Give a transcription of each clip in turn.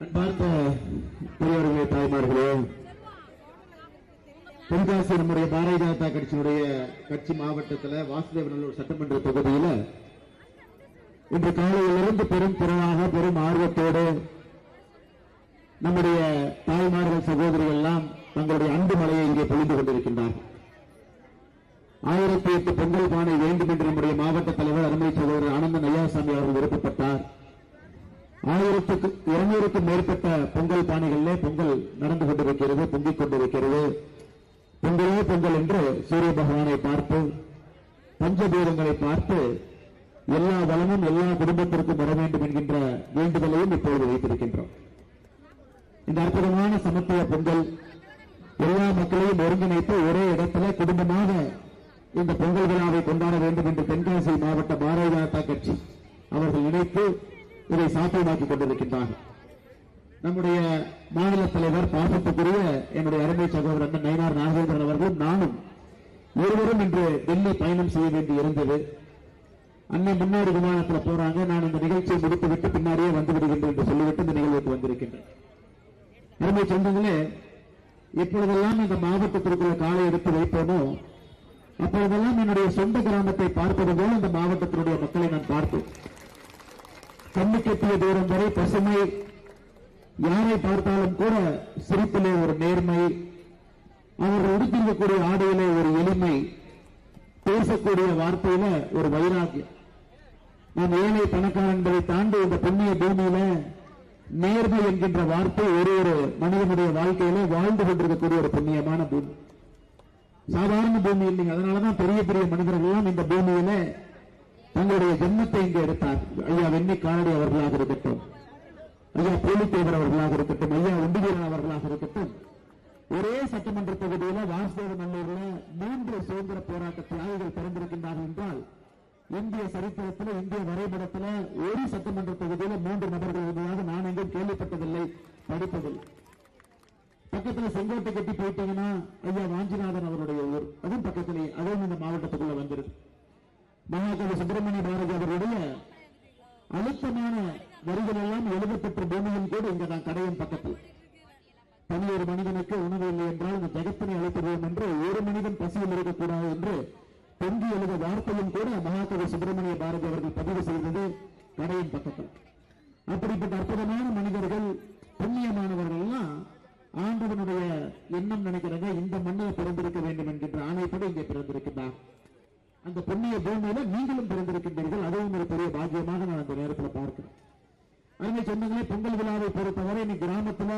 அன்பார்ந்த பெரியவர்களே, தாய்மார்களே, தென்காசி நம்முடைய பாரதிய ஜனதா கட்சியினுடைய கட்சி மாவட்டத்தில் வாசுதேவநல்லூர் சட்டமன்ற தொகுதியில் இன்று காலையிலிருந்து பெரும் திறனாக பெரும் ஆர்வத்தோடு நம்முடைய தாய்மார்கள் சகோதரிகள் எல்லாம் தங்களுடைய அன்பு மலையை இங்கே பொழிந்து கொண்டிருக்கின்றார்கள். 1008 பொங்கல் பானை வேண்டும் என்று நம்முடைய மாவட்ட தலைவர் அருமை சகோதரர் ஆனந்தன் ஐயாசாமி அவர்கள் விருப்பப்பட்டார். 1200க்கும் மேற்பட்ட பொங்கல் பானைகளிலே பொங்கல் நடந்து கொண்டிருக்கிறது, பொங்கிக் கொண்டிருக்கிறது. பொங்கலே பொங்கல் என்று சூரிய பகவானை பார்த்து பஞ்சபூதங்களை பார்த்து எல்லா வளமும் எல்லா குடும்பத்திற்கும் வர வேண்டும் என்கின்ற வேண்டுதலையும் இப்பொழுது வைத்திருக்கின்றோம். இந்த அற்புதமான சமத்துவ பொங்கல் எல்லா மக்களையும் ஒருங்கிணைத்து ஒரே இடத்துல குடும்பமாக இந்த பொங்கல் விழாவை கொண்டாட வேண்டும் என்று தென்காசி மாவட்ட பாரதிய ஜனதா கட்சி அவர்கள் நினைத்து இதை சாத்தியமாக்கிக் கொண்டிருக்கின்றார்கள். நம்முடைய மாநில தலைவர் பாசத்துக்குரிய என்னுடைய அருமை சகோதரர் நயினார் நாகேந்திரன் அவர்களும் நானும் இருவரும் இன்று டெல்லி பயணம் செய்ய வேண்டி இருந்தது. அண்ணன் முன்னாடி விமானத்தில் போறாங்க, நான் இந்த நிகழ்ச்சியை முடித்துவிட்டு பின்னாடியே வந்து விடுகின்றேன் என்று சொல்லிவிட்டு இந்த நிகழ்வுக்கு வந்திருக்கின்றேன். அருமை சொந்தங்களே, இப்பொழுதெல்லாம் இந்த மாவட்டத்திற்குள்ள காலை எடுத்து வைப்போமோ அப்பொழுதெல்லாம் என்னுடைய சொந்த கிராமத்தை பார்ப்பது போல இந்த மாவட்டத்தினுடைய மக்களை நான் பார்த்தேன். கண்ணுக்கெட்டிய தூரம் வரை பசுமை, யாரை பார்த்தாலும் கூட சிரிப்பிலே ஒரு நேர்மை, அவர்கள் உடுத்திருக்கக்கூடிய ஆடையிலே ஒரு எளிமை, பேசக்கூடிய வார்த்தையில ஒரு வைராக்கியம். நாம் ஏழை பணக்காரன் என்பதை தாண்டி இந்த புண்ணிய பூமியில நேர்மை என்கின்ற வார்த்தை ஒரு ஒரு மனிதனுடைய வாழ்க்கையில வாழ்ந்து கொண்டிருக்கக்கூடிய ஒரு புண்ணியமான பூமி, சாதாரண பூமி இல்லைங்க. அதனாலதான் பெரிய பெரிய மனிதர்கள் எல்லாம் இந்த பூமியில தங்களுடைய ஜென்மத்தை இங்கே எடுத்தார். ஐயா வெண்ணி காலடி அவர்களாக இருக்கட்டும், ஐயா போலித்தேவர் அவர்களாக இருக்கட்டும், ஐயா உண்டிவீரன் அவர்களாக இருக்கட்டும், ஒரே சட்டமன்ற தொகுதியில வாசுதேவநல்லூர்ல 3 சுதந்திர போராட்ட தியாகிகள் பிறந்திருக்கின்றார்கள் என்றால் இந்திய சரித்திரத்தில் இந்திய வரைபடத்தில் ஒரு சட்டமன்ற தொகுதியில 3 நபர்கள் இருந்ததாக நான் எங்கும் கேள்விப்பட்டதில்லை, படிப்பதில்லை. பக்கத்தில் செங்கோட்டை கட்டி போயிட்டீங்கன்னா ஐயா வாஞ்சிநாதன் அவருடைய ஊர், அதுவும் பக்கத்திலேயே, அதுவும் இந்த மாவட்டத்துக்குள்ள வந்துருது. மகாகவி சுப்பிரமணிய பாரதி அவர்களுடைய அழுத்தமான வரிகள் எல்லாம் எழுதப்பட்ட பூமியும் கூட இங்கதான் கடையும் பக்கத்தில். தனி ஒரு மனிதனுக்கு உணவு இல்லை என்றால் இந்த ஜெகத்தினை அழைத்துவோம் என்று ஒரு மனிதன் பசியில் இருக்கக்கூடாது என்று பொங்கி எழுத வார்த்தையும் கூட மகாகவி சுப்பிரமணிய பாரதி அவர்கள் பதிவு செய்தது கடையின் பக்கத்தில். அப்படிப்பட்ட அற்புதமான மனிதர்கள், புண்ணியமானவர்கள் எல்லாம் ஆண்டவனுடைய எண்ணம் நினைக்கிறாங்க, இந்த மண்ணில் பிறந்திருக்க வேண்டும் என்கின்ற ஆணைப்படி இங்கே பிறந்திருக்கின்றார். அந்த புண்ணிய பூமியில நீங்களும் பிறந்திருக்கின்றீர்கள், அதுவும் ஒரு பெரிய பாக்கியமாக நான் அந்த நேரத்தில் பார்க்கிறேன். அருமை சொந்தங்களே, பொங்கல் விழாவை பொறுத்தவரை இன்னைக்கு கிராமத்துல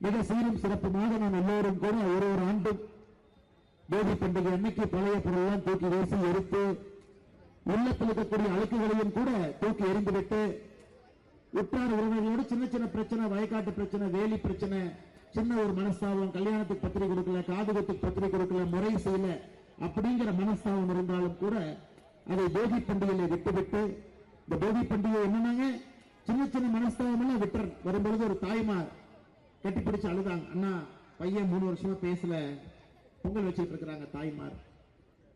மிக சீரும் சிறப்புமாக நாம் எல்லோரும் கூட ஒரு ஆண்டும் போகி பண்டிகை அன்னைக்கு பழைய பொருளெல்லாம் தூக்கி வீசி எரித்து உள்ளத்தில் இருக்கக்கூடிய அழுக்குகளையும் கூட தூக்கி எறிந்துவிட்டு உற்றார் உறவினர்களோடு சின்ன சின்ன பிரச்சனை, வயக்காட்டு பிரச்சனை, வேலி பிரச்சனை, சின்ன ஒரு மனஸ்தாபம், கல்யாணத்துக்கு பத்திரிகை கொடுக்கல, காதுகத்துக்கு பத்திரிகை கொடுக்கல, முறை செய்யல அப்படிங்கிற மனஸ்தாபம் இருந்தாலும் கூட அதை போகி பண்டிகையில விட்டுவிட்டு, இந்த போகி பண்டிகை என்னன்னாங்க, சின்ன சின்ன மனஸ்தாபம் எல்லாம் விட்டுற வரும்பொழுது ஒரு தாய்மார் கட்டிப்பிடிச்சு அழுதாங்க. அண்ணா பையன் 3 வருஷமா பேசல, பொங்கல் வச்சுட்டு இருக்கிறாங்க தாய்மார்.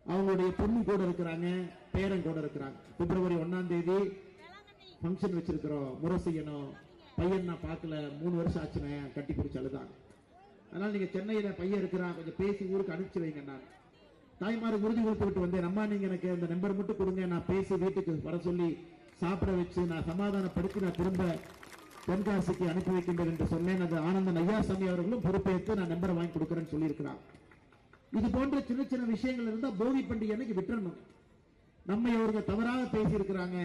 அவங்களுடைய பொண்ணு கூட இருக்கிறாங்க, பேரன் கூட இருக்கிறாங்க. பிப்ரவரி 1ஆம் தேதி பங்கன் வச்சிருக்கிறோம், முறை செய்யணும், பையன் நான் பார்க்கல, 3 வருஷம் ஆச்சுன்னு கட்டி பிடிச்சு அழுதாங்க. அதனால நீங்க சென்னையில பையன் இருக்கிறான், கொஞ்சம் பேசி ஊருக்கு அனுப்பிச்சு வைங்க. நான் தாய்மாருக்கு உறுதி கொடுத்து விட்டு வந்தேன், அம்மா நீங்க எனக்கு அந்த நம்பர் மட்டும் கொடுங்க, நான் பேசி வீட்டுக்கு வர சொல்லி சாப்பிட வச்சு நான் சமாதானப்படுத்தி நான் திரும்ப தென்காசிக்கு அனுப்பி வைக்கின்றேன் என்று சொன்னேன். அது ஆனந்தன் ஐயாசாமி அவர்களும் பொறுப்பேற்று நான் நம்பரை வாங்கி கொடுக்கிறேன்னு சொல்லியிருக்கிறார். இது போன்ற சின்ன சின்ன விஷயங்கள் இருந்தா போகி பண்டிகை அன்னைக்கு விட்டுறணும். நம்மை அவர்கள் தவறாக பேசியிருக்கிறாங்க,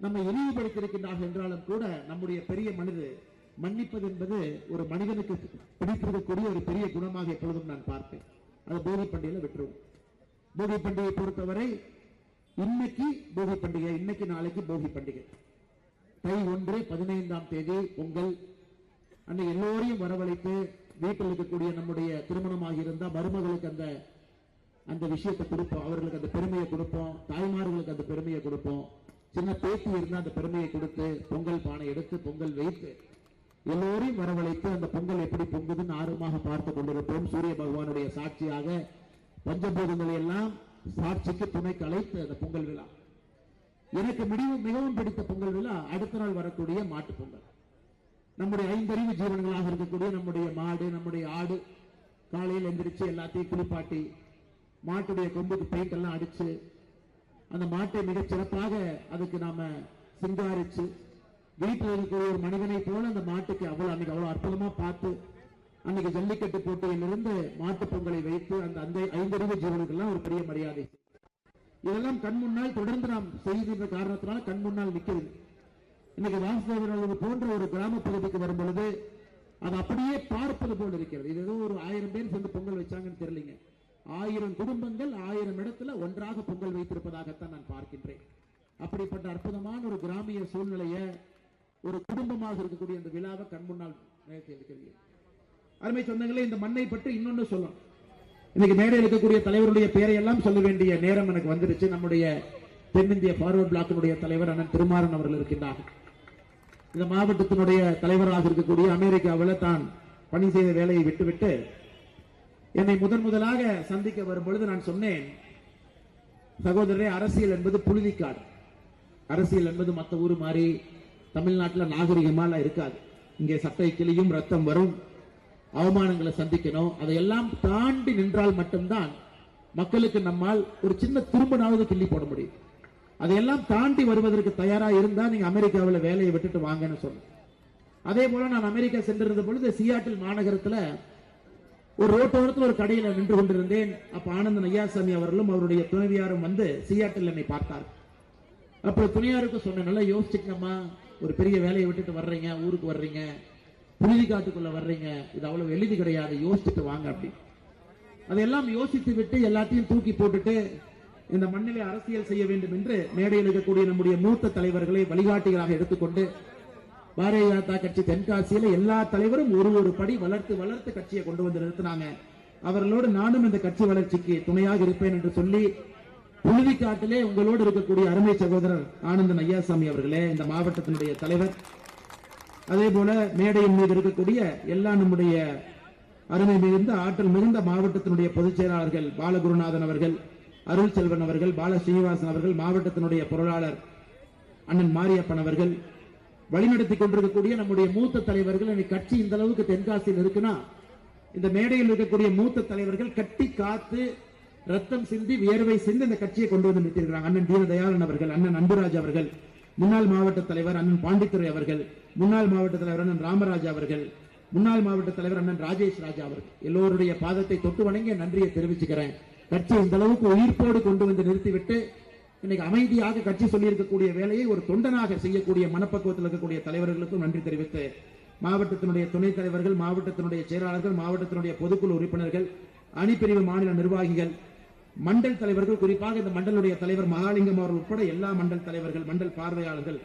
நம்மை இழிவுபடுத்தியிருக்கிறார்கள் என்றாலும் கூட நம்முடைய பெரிய மனிதர் மன்னிப்பது என்பது ஒரு மனிதனுக்கு பிடித்திருக்கக்கூடிய ஒரு பெரிய குணமாக எப்பொழுதும் நான் பார்ப்பேன். அது போகி பண்டிகையில விட்டுருவோம். போகி பண்டிகை பொறுத்தவரை இன்னைக்கு போகி பண்டிகை, இன்னைக்கு நாளைக்கு போகி பண்டிகை. தை 1 15ஆம் தேதி பொங்கல் அன்னைக்கு எல்லோரையும் வரவழைத்து வீட்டில் இருக்கக்கூடிய நம்முடைய திருமணமாக இருந்தால் மருமகளுக்கு அந்த அந்த விஷயத்தை கொடுப்போம், அவர்களுக்கு அந்த பெருமையை கொடுப்போம், தாய்மார்களுக்கு அந்த பெருமையை கொடுப்போம். சின்ன பேத்தி இருந்தால் அந்த பெருமையை கொடுத்து பொங்கல் பானை எடுத்து பொங்கல் வைத்து எல்லோரையும் வரவழைத்து அந்த பொங்கல் எப்படி பொங்குதுன்னு ஆர்வமாக பார்த்து கொண்டிருப்போம். சூரிய பகவானுடைய சாட்சியாக பஞ்சபூதங்களை எல்லாம் சாட்சிக்கு துணைக்கு அழைத்து அந்த பொங்கல் விழா. எனக்கு மிகவும் பிடித்த பொங்கல் விழா அடுத்த நாள் வரக்கூடிய மாட்டு பொங்கல். நம்முடைய ஐந்தறிவு ஜீவன்களாக இருக்கக்கூடிய நம்முடைய மாடு, நம்முடைய ஆடு காலையில் எந்திரிச்சு எல்லாத்தையும் குளிப்பாட்டி மாட்டுடைய கொம்புக்கு பெயிண்ட் எல்லாம் அடிச்சு அந்த மாட்டை மிகச் சிறப்பாக அதுக்கு நாம சிங்காரிச்சு வீட்டில் இருக்கக்கூடிய ஒரு மனிதனை போல அந்த மாட்டுக்கு அவ்வளவு அற்புதமா பார்த்து அன்னைக்கு ஜல்லிக்கட்டு போட்டியிலிருந்து மாட்டு பொங்கலை வைத்து அந்த ஐந்தறிவு ஜீவனுக்கெல்லாம் ஒரு பெரிய மரியாதை. இதெல்லாம் கண் முன்னால் தொடர்ந்து நாம் செய்கின்ற காரணத்தினால கண் முன்னால் நிற்கிறது. இன்னைக்கு வாசுதேவன் போன்ற ஒரு கிராம பகுதிக்கு வரும் பொழுது அது அப்படியே பார்ப்பது போல் இருக்கிறது. இது ஏதோ ஒரு 1000 பேர் சேர்ந்து பொங்கல் வச்சாங்கன்னு தெரியலீங்க. 1000 குடும்பங்கள் 1000 இடத்துல ஒன்றாக பொங்கல் வைத்திருப்பதாகத்தான் நான் பார்க்கின்றேன். அப்படிப்பட்ட அற்புதமான ஒரு கிராமிய சூழ்நிலையை ஒரு குடும்பமாக இருக்கக்கூடிய இந்த விழாவை கண் முன்னால் இருக்கிறது. அருமை சொந்தங்களே, இந்த மண்ணை பற்றி இன்னொன்னு சொல்லணும். இன்னைக்கு மேடையில் இருக்கக்கூடிய தலைவருடைய பெயரை எல்லாம் சொல்ல வேண்டிய நேரம் எனக்கு வந்துருச்சு. நம்முடைய தென்னிந்திய பார்வர்ட் பிளாக்கினுடைய தலைவர் அண்ணன் திருமாறன் அவர்கள் இருக்கின்றார்கள். இந்த மாவட்டத்தினுடைய தலைவராக இருக்கக்கூடிய அமெரிக்காவில் தான் பணி செய்த வேலையை விட்டுவிட்டு என்னை முதலாக சந்திக்க வரும் பொழுது நான் சொன்னேன், சகோதரரே, அரசியல் என்பது புழுதிக்காடு. அரசியல் என்பது மற்ற ஊர் மாதிரி தமிழ்நாட்டில் நாகரிகமாலாம் இருக்காது. இங்கே சட்டை கிளியும் ரத்தம் வரும், அவமானங்களை சந்திக்கணும். அதையெல்லாம் தாண்டி நின்றால் மட்டும்தான் மக்களுக்கு நம்மால் ஒரு சின்ன திரும்பனாவது கிள்ளி போட முடியும். அதையெல்லாம் தாண்டி வருவதற்கு தயாரா இருந்தா நீங்க அமெரிக்காவில் வேலையை விட்டுட்டு வாங்கன்னு சொன்னேன். அதே போல நான் அமெரிக்கா சென்றிருந்த பொழுது சியாட்டில் மாநகரத்தில் ஒரு ரோட்டோரத்தில் ஒரு கடையில் நின்று கொண்டிருந்தேன். அப்ப ஆனந்தன் ஐயாசாமி அவர்களும் அவருடைய துணைவியாரும் வந்து சியாட்டில் என்னை பார்த்தார். அப்ப துணையாருக்கு சொன்ன, நல்லா யோசிச்சுக்கணுமா, ஒரு பெரிய வேலையை விட்டுட்டு வர்றீங்க, ஊருக்கு வர்றீங்க, புழுதி காட்டுக்குள்ள வர்றீங்க, இது அவ்வளவு எளிது கிடையாது, யோசிச்சுட்டு வாங்க அப்படி. அதையெல்லாம் யோசித்து விட்டு எல்லாத்தையும் தூக்கி போட்டுட்டு இந்த மண்ணிலே அரசியல் செய்ய வேண்டும் என்று மேடையில் இருக்கக்கூடிய நம்முடைய மூத்த தலைவர்களை வழிகாட்டிகளாக எடுத்துக்கொண்டு பாரதிய ஜனதா கட்சி தென்காசியில எல்லா தலைவரும் ஒரு படி வளர்த்து கட்சியை கொண்டு வந்து நிறுத்தினாங்க. அவர்களோடு நானும் இந்த கட்சி வளர்ச்சிக்கு துணையாக இருப்பேன் என்று சொல்லி புழுதிக்காட்டிலே உங்களோடு இருக்கக்கூடிய அருமை சகோதரர் ஆனந்தன் ஐயாசாமி அவர்களே, இந்த மாவட்டத்தினுடைய தலைவர், அதே போல மேடையின் மீது இருக்கக்கூடிய எல்லா நம்முடைய அருமை மிகுந்த ஆற்றல் மிகுந்த மாவட்டத்தினுடைய பொதுச் செயலாளர்கள் பாலகுருநாதன் அவர்கள், அருள் செல்வன் அவர்கள், பால ஸ்ரீனிவாசன் அவர்கள், மாவட்டத்தினுடைய பொருளாளர் அண்ணன் மாரியப்பன் அவர்கள், வழிநடத்தி கொண்டிருக்கக்கூடிய நம்முடைய மூத்த தலைவர்கள். கட்சி இந்த அளவுக்கு தென்காசியில் இருக்குன்னா இந்த மேடையில் இருக்கக்கூடிய மூத்த தலைவர்கள் கட்டி காத்து ரத்தம் சிந்தி வியர்வை சிந்தி இந்த கட்சியை கொண்டு வந்து நிறுத்திருக்கிறாங்க. அண்ணன் தீனதயாளன் அவர்கள், அண்ணன் அன்புராஜ் அவர்கள், முன்னாள் மாவட்ட தலைவர் அண்ணன் பாண்டித்துறை அவர்கள், முன்னாள் மாவட்ட தலைவர் அண்ணன் ராமராஜ் அவர்கள், முன்னாள் மாவட்ட தலைவர் அண்ணன் ராஜேஷ் ராஜா அவர்கள், எல்லோருடைய பாதத்தை தொட்டு வணங்கி நன்றியை தெரிவிச்சுக்கிறேன். கட்சி இந்த அளவுக்கு உயிர்ப்போடு கொண்டு வந்து நிறுத்திவிட்டு இன்னைக்கு அமைதியாக கட்சி சொல்லி இருக்கக்கூடிய வேலையை ஒரு தொண்டனாக செய்யக்கூடிய மனப்பக்குவத்தில் இருக்கக்கூடிய தலைவர்களுக்கும் நன்றி தெரிவித்து, மாவட்டத்தினுடைய துணைத் தலைவர்கள், மாவட்டத்தினுடைய செயலாளர்கள், மாவட்டத்தினுடைய பொதுக்குழு உறுப்பினர்கள், அணிப்பிரிவு மாநில நிர்வாகிகள், மண்டல் தலைவர்கள், குறிப்பாக இந்த மண்டலுடைய தலைவர் மகாலிங்கம் அவர்கள் உட்பட எல்லா மண்டல் தலைவர்கள், மண்டல் பார்வையாளர்கள்,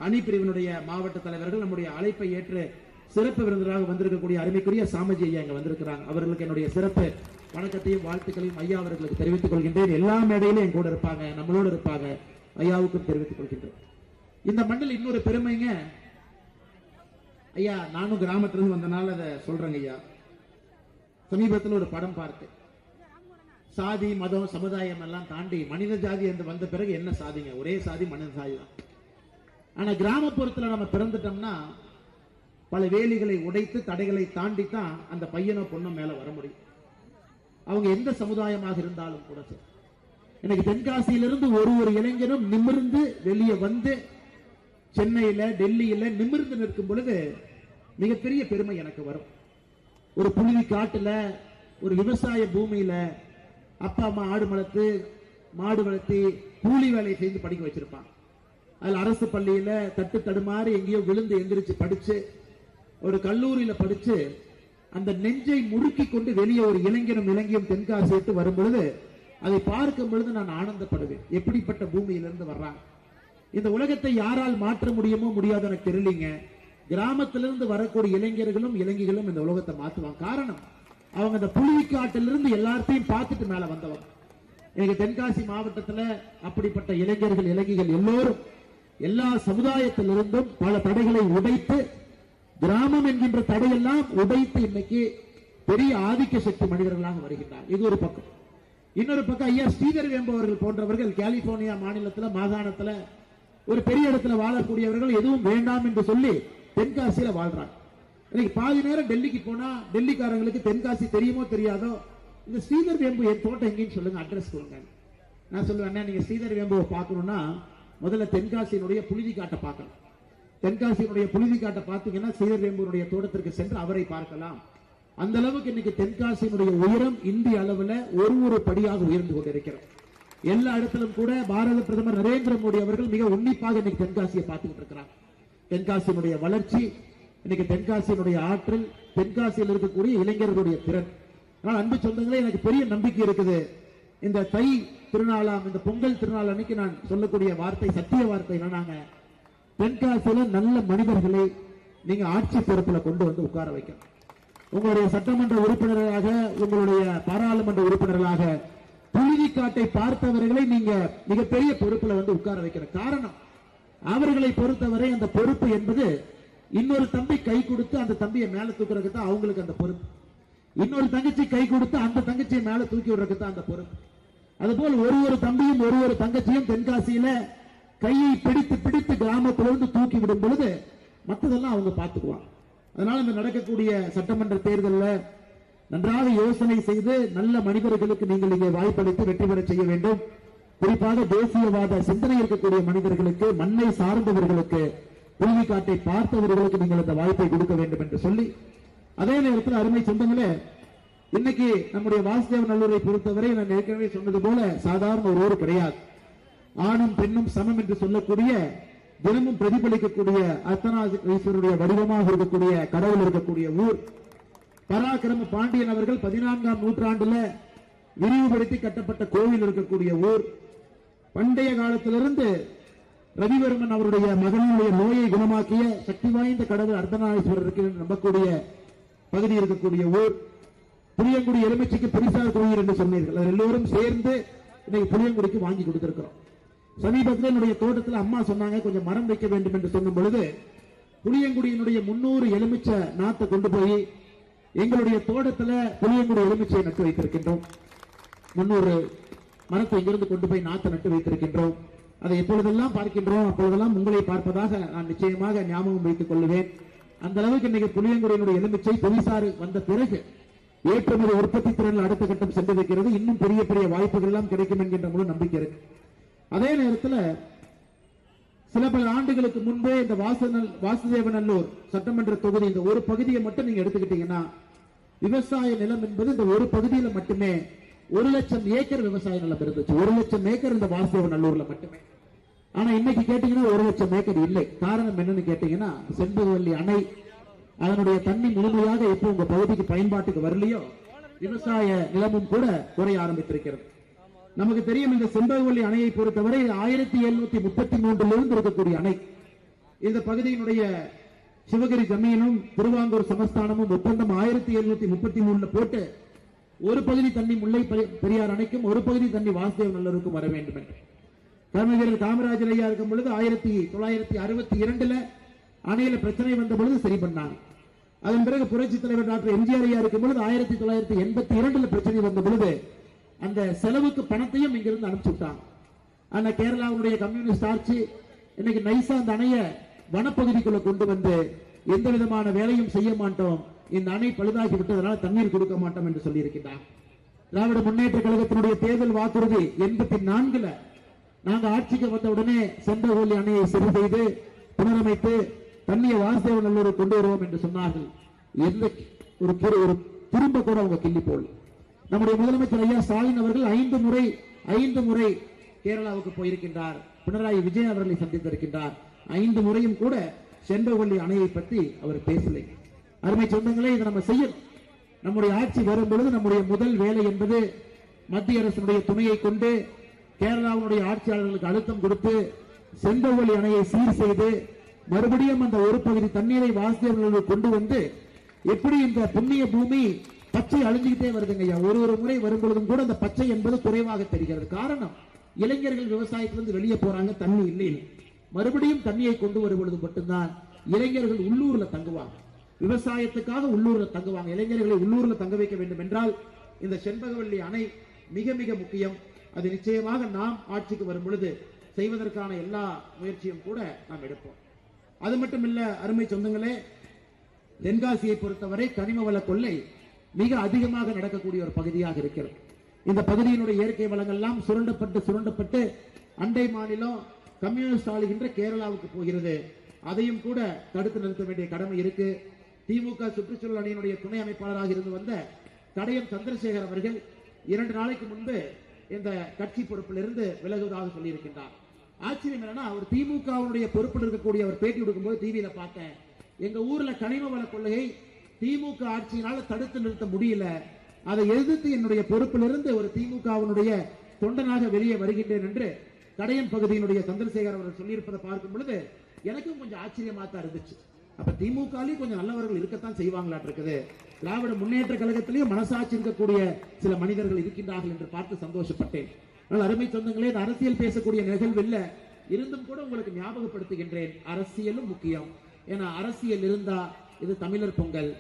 அணிப்பிரிவினுடைய மாவட்ட தலைவர்கள், நம்முடைய அழைப்பை ஏற்று சிறப்பு விருந்தினராக வந்திருக்கக்கூடிய அருமைக்குரிய சாமஜி ஐயா இங்க வந்திருக்கிறாங்க. அவர்களுக்கு என்னுடைய சிறப்பு வணக்கத்தையும் வாழ்த்துக்களையும் ஐயா அவர்களுக்கு தெரிவித்துக் கொள்கின்றேன். எல்லா மேடையிலும் என் கூட இருப்பாங்க, நம்மளோடு இருப்பாங்க, ஐயாவுக்கும் தெரிவித்துக் கொள்கின்றேன். இந்த மண்ணில் இன்னொரு பெருமைங்க ஐயா, நானும் கிராமத்திலிருந்து வந்தனால அதை சொல்றேங்க ஐயா. சமீபத்தில் ஒரு படம் பார்த்தேன். சாதி மதம் சமுதாயம் எல்லாம் தாண்டி மனித ஜாதி என்று வந்த பிறகு என்ன சாதிங்க, ஒரே சாதி மனித சாதி தான். ஆனா கிராமப்புறத்துல நம்ம பிறந்துட்டோம்னா பல வேலிகளை உடைத்து தடைகளை தாண்டி தான் அந்த பையனோ பொண்ணோ மேல வர முடியும். அவங்க எந்த சமுதாயமாக இருந்தாலும் கூட சரி. எனக்கு தென்காசியிலிருந்து ஒரு இளைஞனும் நிமிர்ந்து வெளியே வந்து சென்னையில டெல்லியில நிமிர்ந்து நிற்கும் பொழுது மிகப்பெரிய பெருமை எனக்கு வரும். ஒரு புழுதி காட்டுல ஒரு விவசாய பூமியில அப்பா அம்மா ஆடு வளர்த்து மாடு வளர்த்தி கூலி வேலை செய்து படிக்க வச்சிருப்பான். அதுல அரசு பள்ளியில தட்டு தடுமாறி எங்கேயோ விழுந்து எந்திரிச்சு படிச்சு ஒரு கல்லூரியில படிச்சு அந்த நெஞ்சை முறுக்கி கொண்டு வெளியே ஒரு இளைஞனும் இளைஞியும் தென்காசி விட்டு வரும் பொழுது அதை பார்க்கும் பொழுது நான் ஆனந்தப்படுவேன். எப்படிப்பட்ட பூமியிலிருந்து வர்றாங்க. இந்த உலகத்தை யாரால் மாற்ற முடியுமோ முடியாது எனக்கு தெரியலீங்க. கிராமத்திலிருந்து வரக்கூடிய இளைஞர்களும் இளைஞர்களும் இந்த உலகத்தை மாற்றுவாங்க. காரணம், அவங்க அந்த புழுதிக்காட்டிலிருந்து எல்லாத்தையும் பார்த்துட்டு மேல வந்தவங்க. எங்க தென்காசி மாவட்டத்துல அப்படிப்பட்ட இளைஞர்கள் இளைஞர்கள் எல்லோரும் எல்லா சமுதாயத்திலிருந்தும் பல தடைகளை உடைத்து, கிராமம் என்கின்ற தடையெல்லாம் உடைத்து இன்னைக்கு பெரிய ஆதிக்க சக்தி மனிதர்களாக வருகின்றார். இது ஒரு பக்கம். இன்னொரு பக்கம் ஐயா ஸ்ரீதர் வேம்பவர்கள் போன்றவர்கள் கலிபோர்னியா மாநிலத்தில் மாகாணத்தில் ஒரு பெரிய இடத்துல வாழக்கூடியவர்கள் எதுவும் வேண்டாம் என்று சொல்லி தென்காசியில வாழ்றாங்க. இன்னைக்கு பாதி நேரம் டெல்லிக்கு போனா டெல்லிக்காரங்களுக்கு தென்காசி தெரியுமோ தெரியாதோ, இந்த ஸ்ரீதர் வேம்பு என் தோட்டம் எங்கேன்னு சொல்லுங்க, அட்ரஸ் கொடுங்க. நான் சொல்லுவேன், நீங்க ஸ்ரீதர் வேம்புவை பார்க்கணும்னா முதல்ல தென்காசியினுடைய புழுதி காட்டை பார்க்கணும். தென்காசியினுடைய புழுதி காட்டை பார்த்தீங்கன்னா ஸ்ரீதர் வேம்புடைய தோட்டத்திற்கு சென்று அவரை பார்க்கலாம். அந்த அளவுக்கு இன்னைக்கு தென்காசியினுடைய உயரம் இந்திய அளவில் ஒரு படியாக உயர்ந்து கொண்டிருக்கிறோம். எல்லா இடத்திலும் கூட பாரத பிரதமர் நரேந்திர மோடி அவர்கள் மிக உன்னிப்பாக இன்னைக்கு தென்காசியை பார்த்துக்கிட்டு இருக்கிறார். தென்காசியினுடைய வளர்ச்சி, இன்னைக்கு தென்காசியினுடைய ஆற்றல், தென்காசியில் இருக்கக்கூடிய இளைஞர்களுடைய திறன். ஆனால் அன்பு சொந்தங்களே, எனக்கு பெரிய நம்பிக்கை இருக்குது. இந்த தை திருநாளாம், இந்த பொங்கல் திருநாள் அன்னைக்கு நான் சொல்லக்கூடிய வார்த்தை சத்திய வார்த்தை என்னன்னாங்க, தென்காசியில நல்ல மனிதர்களை நீங்க ஆட்சி பொறுப்புல கொண்டு வந்து உட்கார வைக்கணும். உங்களுடைய சட்டமன்ற உறுப்பினர்களாக, உங்களுடைய பாராளுமன்ற உறுப்பினர்களாக புழுதிக்காட்டை பார்த்தவர்களை நீங்க மிகப்பெரிய பொறுப்புல வந்து உட்கார வைக்கிற காரணம், அவர்களை பொறுத்தவரை அந்த பொறுப்பு என்பது இன்னொரு தம்பி கை கொடுத்து அந்த தம்பியை மேல தூக்குறதுக்கு தான் அவங்களுக்கு அந்த பொறுப்பு. இன்னொரு தங்கச்சி கை கொடுத்து அந்த தங்கச்சியை மேல தூக்கி விடுறதுக்கு தான் அந்த பொறுப்பு. அதுபோல் ஒரு தம்பியும் ஒரு தங்கச்சியும் தென்காசியில கையை பிடித்து பிடித்து கிராமத்திலிருந்து தூக்கி விடும் பொழுது மற்றதெல்லாம் அவங்க பார்த்துக்குவாங்க. அதனால இந்த நடக்கக்கூடிய சட்டமன்ற தேர்தலில் நன்றாக யோசனை செய்து நல்ல மனிதர்களுக்கு நீங்கள் இங்கே வாய்ப்பளித்து வெற்றி பெற செய்ய வேண்டும். குறிப்பாக தேசியவாத சிந்தனை இருக்கக்கூடிய மனிதர்களுக்கு, மண்ணை சார்ந்தவர்களுக்கு, புழுதிக்காட்டை பார்த்தவர்களுக்கு நீங்கள் அந்த வாய்ப்பை கொடுக்க வேண்டும் என்று சொல்லி, அதே நேரத்தில் அருமை சொந்தங்களே, இன்னைக்கு நம்முடைய வாசுதேவநல்லூரை பொறுத்தவரை நான் ஏற்கனவே சொன்னது போல சாதாரண ஒரு ஊர் கிடையாது. ஆணும் பெண்ணும் சமம் என்று சொல்லக்கூடிய, தினமும் பிரதிபலிக்கக்கூடிய அர்த்தநாதீஸ்வரருடைய வடிவமாக இருக்கக்கூடிய கடவுள் இருக்கக்கூடிய ஊர். பராக்கிரம பாண்டியன் அவர்கள் 14ஆம் நூற்றாண்டுல விரிவுபடுத்தி கட்டப்பட்ட கோவில் இருக்கக்கூடிய ஊர். பண்டைய காலத்திலிருந்து ரவிவர்மன் அவருடைய மகனுடைய நோயை குணமாக்கிய சக்தி வாய்ந்த கடவுள் அர்த்தநாதீஸ்வரர் நம்பக்கூடிய பகுதி இருக்கக்கூடிய ஊர். புளியங்குடி எலுமிச்சைக்கு புரிசார் கோயில் என்று சொன்னீர்கள், எல்லோரும் சேர்ந்து இன்னைக்கு புளியங்குடிக்கு வாங்கி கொடுத்திருக்கிறோம். சமீபத்தில் என்னுடைய தோட்டத்தில் அம்மா சொன்னாங்க, கொஞ்சம் மரம் வைக்க வேண்டும் என்று சொன்ன பொழுது புளியங்குடியினுடைய 300 எலுமிச்சை நாத்தை கொண்டு போய் எங்களுடைய தோட்டத்தில் புளியங்குடி எலுமிச்சையை நட்டு வைத்திருக்கின்றோம். 300 மரத்தை இங்கிருந்து கொண்டு போய் நாத்தை நட்டு வைத்திருக்கின்றோம். அதை எப்பொழுதெல்லாம் பார்க்கின்றோம் அப்பொழுதெல்லாம் உங்களை பார்ப்பதாக நான் நிச்சயமாக ஞாபகம் வைத்துக் கொள்ளுவேன். அந்த அளவுக்கு இன்னைக்கு புளியங்குடியினுடைய எலுமிச்சை புவிசாறு வந்த பிறகு ஏற்றுமதி உற்பத்தி திறனில் அடுத்த கட்டம் சென்றிருக்கிறது. இன்னும் பெரிய பெரிய வாய்ப்புகள் எல்லாம் கிடைக்கும் என்கின்ற முழு நம்பிக்கை இருக்கு. அதே நேரத்தில் சில பல ஆண்டுகளுக்கு முன்பே இந்த வாசுதேவநல்லூர் சட்டமன்ற தொகுதி இந்த ஒரு பகுதியை மட்டும் நீங்க எடுத்துக்கிட்டீங்கன்னா, விவசாய நிலம் என்பது இந்த ஒரு பகுதியில் மட்டுமே 1,00,000 ஏக்கர் விவசாய நிலம் இருந்துச்சு. 1,00,000 ஏக்கர் இந்த வாசுதேவநல்லூர்ல மட்டுமே. ஆனா இன்னைக்கு கேட்டீங்கன்னா 1,00,000 ஏக்கர் இல்லை. காரணம் என்னன்னு கேட்டீங்கன்னா, செண்பகவல்லி அணை அதனுடைய தண்ணி முழுமையாக எப்போ உங்க பகுதிக்கு பயன்பாட்டுக்கு வரலையோ, விவசாய நிலமும் கூட குறைய ஆரம்பித்திருக்கிறது. நமக்கு தெரியும், இந்த செண்பகவல்லி அணையை பொறுத்தவரை 1733 இருக்கக்கூடிய அணை. இந்த பகுதியினுடைய சிவகிரி ஜமீனும் திருவாங்கூர் சமஸ்தானமும் ஒப்பந்தம் 1733 போட்டு ஒரு பகுதி தண்ணி முல்லை பெரியார் அணைக்கும், ஒரு பகுதி தண்ணி வாசுதேவநல்லூருக்கும் வர வேண்டும் என்று கர்மவீரர் காமராஜர் ஐயா இருக்கும் பொழுது 1962 அணையில பிரச்சனை வந்த பொழுது சரி பண்ணாங்க. அதன் பிறகு புரட்சி தலைவர் டாக்டர் எம்ஜிஆர் ஐயா இருக்கும் பொழுது 1982 பிரச்சனை வந்த பொழுது அந்த செலவுக்கு பணத்தையும் இங்கிருந்து அனுப்பிச்சு விட்டாங்க. ஆனா கேரளாவுடைய கம்யூனிஸ்ட் ஆட்சி இன்னைக்கு நைசா அந்த அணையை வனப்பகுதிக்குள்ள கொண்டு வந்து எந்த விதமான வேலையும் செய்ய மாட்டோம், இந்த அணை பழுதாகி விட்டதனால் தண்ணீர் கொடுக்க மாட்டோம் என்று சொல்லி இருக்கின்றார். திராவிட முன்னேற்ற கழகத்தினுடைய தேர்தல் வாக்குறுதி 84 நாங்க ஆட்சிக்கு வந்த உடனே செண்பகவல்லி அணையை சரி செய்து புனரமைத்து தண்ணியை வாசுதேவநல்லூரை கொண்டு வருவோம் என்று சொன்னார்கள். எந்த ஒரு திரும்ப கூட அவங்க கிள்ளி போல். நம்முடைய முதலமைச்சர் ஐயா ஸ்டாலின் அவர்கள் 5 முறை கேரளாவுக்கு போயிருக்கின்றார். பினராயி விஜயன் அவர்களை சந்தித்திருக்கின்றார். 5 முறையும் கூட செண்பகவல்லி அணையை பற்றி அவர் பேசலை. அருமை சொந்தங்களே, இதை நம்ம செய்யணும். நம்முடைய ஆட்சி வரும் பொழுது நம்முடைய முதல் வேலை என்பது மத்திய அரசினுடைய துணையை கொண்டு கேரளாவுடைய ஆட்சியாளர்களுக்கு அழுத்தம் கொடுத்து செண்பகவல்லி அணையை சீர் செய்து மறுபடியும் அந்த ஒரு பகுதி தண்ணீரை வாசுதேவநல்லூர் கொண்டு வந்து, எப்படி இந்த புண்ணிய பூமி பச்சை அழிஞ்சுக்கிட்டே வருதுங்க ஐயா. ஒரு முறை வரும் பொழுதும் கூட அந்த பச்சை என்பது குறைவாக தெரிகிறது. காரணம், இளைஞர்கள் விவசாயத்திலிருந்து வெளியே போறாங்க, தண்ணி இல்லை. மறுபடியும் தண்ணியை கொண்டு வரும் பொழுது மட்டும்தான் இளைஞர்கள் உள்ளூர்ல தங்குவாங்க. விவசாயத்துக்காக உள்ளூர்ல தங்குவாங்க. இளைஞர்களை உள்ளூர்ல தங்க வைக்க வேண்டும் என்றால் இந்த செண்பகவல்லி அணை மிக மிக முக்கியம். அது நிச்சயமாக நாம் ஆட்சிக்கு வரும் பொழுது செய்வதற்கான எல்லா முயற்சியும் கூட நாம் எடுப்போம். அது மட்டும் இல்ல அருமை சொந்தங்களே, தென்காசியை பொறுத்தவரை கனிம வள கொள்ளை மிக அதிகமாக நடக்கக்கூடிய ஒரு பகுதியாக இருக்கிறது. இந்த பகுதியினுடைய இயற்கை வளங்கள் எல்லாம் சுரண்டப்பட்டு அண்டை மாநிலம் கம்யூனிஸ்ட் ஆளுகின்ற கேரளாவுக்கு போகிறது. அதையும் கூட தடுத்து நிறுத்த வேண்டிய கடமை இருக்கு. திமுக சுற்றுச்சூழல் அணியினுடைய துணை அமைப்பாளராக இருந்து வந்த கடையம் சந்திரசேகர் அவர்கள் 2 நாளைக்கு முன்பு இந்த கட்சி பொறுப்பிலிருந்து விலகுவதாக சொல்லியிருக்கின்றார். ஆச்சரியம் என்னன்னா, அவர் திமுகவுடைய பொறுப்பில் இருக்கக்கூடிய அவர் பேட்டி கொடுக்கும்போது டிவியில பார்த்தேன், எங்க ஊர்ல கனிம வள கொள்ளையை திமுக ஆட்சியினால தடுத்து நிறுத்த முடியல, அதை எதிர்த்து என்னுடைய பொறுப்பிலிருந்து ஒரு திமுகவினுடைய தொண்டனாக வெளியே வருகின்றேன் என்று கடையம் பகுதியினுடைய சந்திரசேகர் அவர்கள் சொல்லியிருப்பதை பார்க்கும் பொழுது எனக்கும் கொஞ்சம் ஆச்சரியமா தான் இருந்துச்சு. அப்ப திமுகலையும் கொஞ்சம் நல்லவர்கள் இருக்கத்தான் செய்வாங்களாட்டு இருக்குது. திராவிட முன்னேற்ற கழகத்திலேயும் மனசாட்சி இருக்கக்கூடிய சில மனிதர்கள் இருக்கின்றார்கள் என்று பார்த்து சந்தோஷப்பட்டேன். ஆனால் அருமை சொந்தங்களே, இந்த அரசியல் பேசக்கூடிய நிகழ்வு இல்ல, இருந்தும் கூட உங்களுக்கு ஞாபகப்படுத்துகின்றேன், அரசியலும் முக்கியம். ஏன்னா அரசியல் இருந்தா இது தமிழர் பொங்கல்,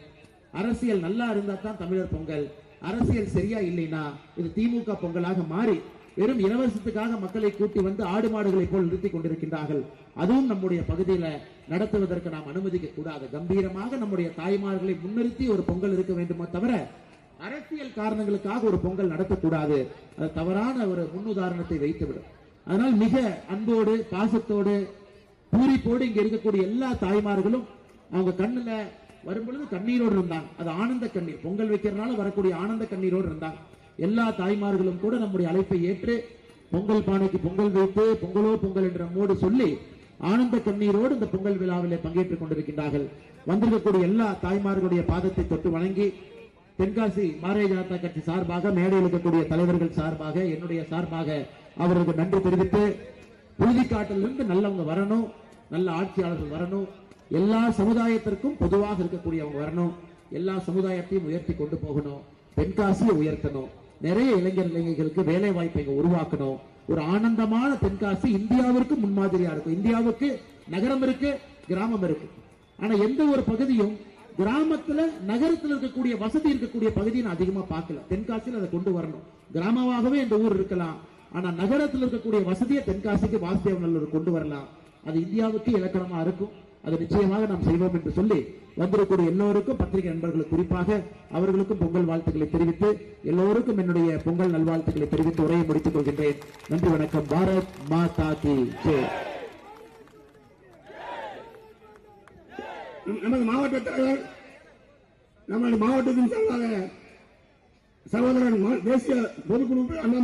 அரசியல் நல்லா இருந்தா தான் தமிழர் பொங்கல், அரசியல் சரியா இல்லைன்னா இது திமுக பொங்கலாக மாறி வெறும் இலவசத்துக்காக மக்களை கூட்டி வந்து ஆடு மாடுகளை போல் நிறுத்திக் கொண்டிருக்கின்றார்கள். அதுவும் நம்முடைய பகுதியில நடத்துவதற்கு நாம் அனுமதிக்க கூடாது. கம்பீரமாக நம்முடைய தாய்மார்களை முன்னிறுத்தி ஒரு பொங்கல் இருக்க வேண்டுமே தவிர அரசியல் காரணங்களுக்காக ஒரு பொங்கல் நடத்தக்கூடாது. அது தவறான ஒரு முன்னுதாரணத்தை வைத்துவிடும். அதனால் மிக அன்போடு பாசத்தோடு பூரிப்போடு இங்க இருக்கக்கூடிய எல்லா தாய்மார்களும் அவங்க கண்ணுல வரும்பொழுது கண்ணீரோடு இருந்தாங்க. அது ஆனந்த கண்ணீர், பொங்கல் வைக்கிறதுனால வரக்கூடிய ஆனந்த கண்ணீரோடு இருந்தாங்க. எல்லா தாய்மார்களும் கூட நம்முடைய அழைப்பை ஏற்று பொங்கல் பானைக்கு பொங்கல் வைத்து பொங்கலோ பொங்கல் என்ற நம்மோடு சொல்லி ஆனந்த கண்ணீரோடு இந்த பொங்கல் விழாவிலே பங்கேற்றுக் கொண்டிருக்கின்றார்கள். வந்திருக்கக்கூடிய எல்லா தாய்மார்களுடைய பாதத்தை தொட்டு வணங்கி தென்காசி பாரதிய ஜனதா கட்சி சார்பாக, மேடையில் இருக்கக்கூடிய தலைவர்கள் சார்பாக, என்னுடைய சார்பாக அவர்களுக்கு நன்றி தெரிவித்து, புழுதிக்காட்டிலிருந்து நல்லவங்க வரணும், நல்ல ஆட்சியாளர்கள் வரணும், எல்லா சமுதாயத்திற்கும் பொதுவாக இருக்கக்கூடியவங்க வரணும், எல்லா சமுதாயத்தையும் உயர்த்தி கொண்டு போகணும், தென்காசியை உயர்த்தணும், நிறைய இளைஞர்களுக்கு வேலை வாய்ப்பை உருவாக்கணும். ஒரு ஆனந்தமான தென்காசி இந்தியாவிற்கு முன்மாதிரியா இருக்கும். இந்தியாவுக்கு நகரம் இருக்கு, கிராமம் இருக்கு. ஆனா எந்த ஒரு பகுதியும் கிராமத்துல நகரத்தில் இருக்கக்கூடிய வசதி இருக்கக்கூடிய பகுதியை நான் அதிகமா பார்க்கல. தென்காசியில் அதை கொண்டு வரணும். கிராமமாகவே இந்த ஊர் இருக்கலாம், ஆனா நகரத்தில் இருக்கக்கூடிய வசதியை தென்காசிக்கு வாசுதேவ நல்லூர் கொண்டு வரலாம். அது இந்தியாவுக்கு இலக்கணமா இருக்கும். அது நிச்சயமாக நாம் செய்வோம் என்று சொல்லி வந்திருக்கக்கூடிய எல்லோருக்கும், பத்திரிகை நண்பர்களுக்கு குறிப்பாக அவர்களுக்கும் பொங்கல் வாழ்த்துக்களை தெரிவித்து, எல்லோருக்கும் என்னுடைய பொங்கல் நல்வாழ்த்துக்களை தெரிவித்து உரையை முடித்துக் கொள்கின்றேன். நன்றி, வணக்கம். பாரத் மாதா கி ஜெய். நமது மாவட்ட தலைவர், நமது மாவட்டத்தின் சார்பாக சகோதரன் தேசிய பொதுக்குழு அண்ணாமலை